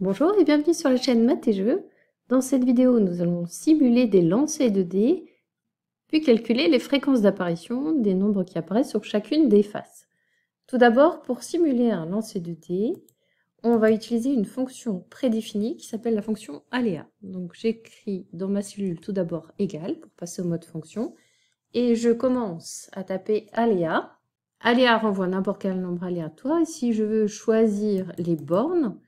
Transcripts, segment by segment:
Bonjour et bienvenue sur la chaîne Maths et Jeux. Dans cette vidéo, nous allons simuler des lancers de dés, puis calculer les fréquences d'apparition des nombres qui apparaissent sur chacune des faces. Tout d'abord, pour simuler un lancer de dés, on va utiliser une fonction prédéfinie qui s'appelle la fonction aléa. Donc j'écris dans ma cellule tout d'abord égal pour passer au mode fonction, et je commence à taper aléa. Aléa renvoie n'importe quel nombre aléatoire, et si je veux choisir les bornes,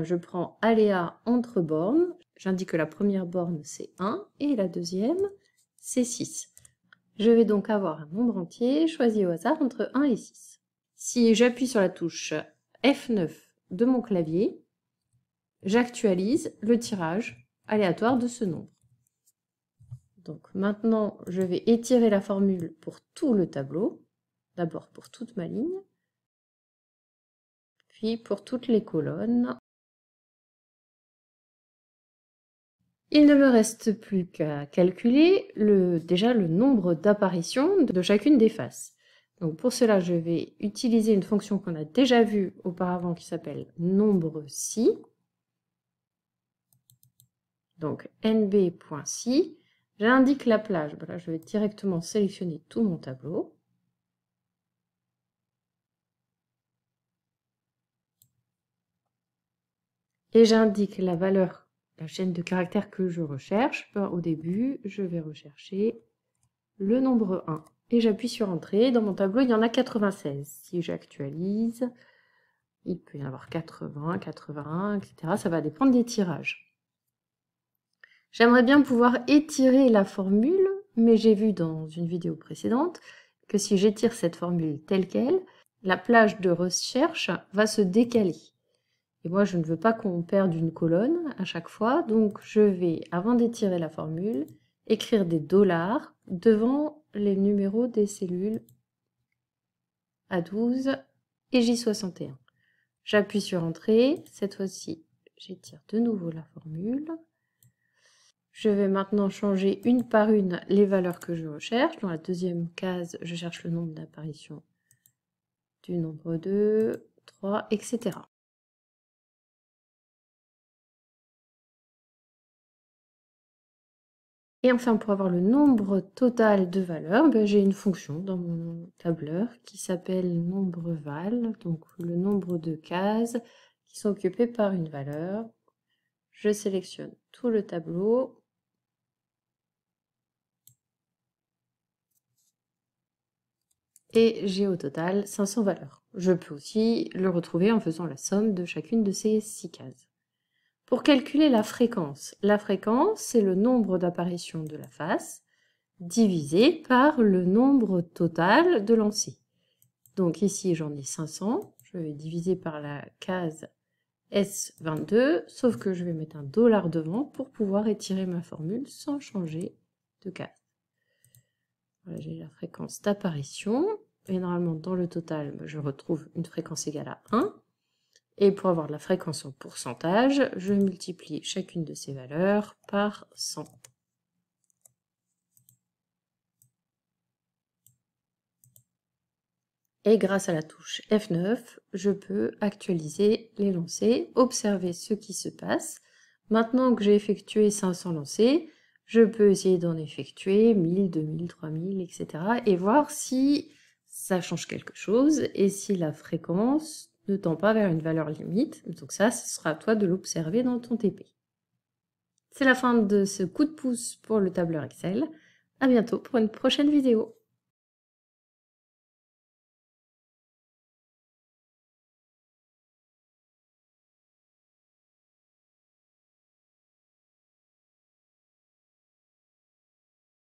je prends aléa entre bornes, j'indique que la première borne c'est 1 et la deuxième c'est 6. Je vais donc avoir un nombre entier choisi au hasard entre 1 et 6. Si j'appuie sur la touche F9 de mon clavier, j'actualise le tirage aléatoire de ce nombre. Donc maintenant, je vais étirer la formule pour tout le tableau, d'abord pour toute ma ligne, puis pour toutes les colonnes. Il ne me reste plus qu'à calculer déjà le nombre d'apparitions de chacune des faces. Donc pour cela, je vais utiliser une fonction qu'on a déjà vue auparavant qui s'appelle nombre si. Donc nb.si. J'indique la plage. Voilà, je vais directement sélectionner tout mon tableau. Et j'indique la valeur, la chaîne de caractères que je recherche. Au début, je vais rechercher le nombre 1. Et j'appuie sur Entrée. Dans mon tableau, il y en a 96. Si j'actualise, il peut y en avoir 80, 81, etc. Ça va dépendre des tirages. J'aimerais bien pouvoir étirer la formule, mais j'ai vu dans une vidéo précédente que si j'étire cette formule telle qu'elle, la plage de recherche va se décaler. Et moi, je ne veux pas qu'on perde une colonne à chaque fois, donc je vais, avant d'étirer la formule, écrire des $ devant les numéros des cellules A12 et J61. J'appuie sur Entrée, cette fois-ci, j'étire de nouveau la formule. Je vais maintenant changer une par une les valeurs que je recherche. Dans la deuxième case, je cherche le nombre d'apparitions du nombre 2, 3, etc. Et enfin, pour avoir le nombre total de valeurs, j'ai une fonction dans mon tableur qui s'appelle nombre val, donc le nombre de cases qui sont occupées par une valeur. Je sélectionne tout le tableau. Et j'ai au total 500 valeurs. Je peux aussi le retrouver en faisant la somme de chacune de ces 6 cases. Pour calculer la fréquence c'est le nombre d'apparitions de la face divisé par le nombre total de lancers. Donc ici j'en ai 500, je vais diviser par la case S22, sauf que je vais mettre un $ devant pour pouvoir étirer ma formule sans changer de case. Voilà, j'ai la fréquence d'apparition, et normalement dans le total, je retrouve une fréquence égale à 1. Et pour avoir la fréquence en pourcentage, je multiplie chacune de ces valeurs par 100. Et grâce à la touche F9, je peux actualiser les lancers, observer ce qui se passe. Maintenant que j'ai effectué 500 lancers, je peux essayer d'en effectuer 1000, 2000, 3000, etc. et voir si ça change quelque chose et si la fréquence ne tend pas vers une valeur limite. Donc ça, ce sera à toi de l'observer dans ton TP. C'est la fin de ce coup de pouce pour le tableur Excel. À bientôt pour une prochaine vidéo.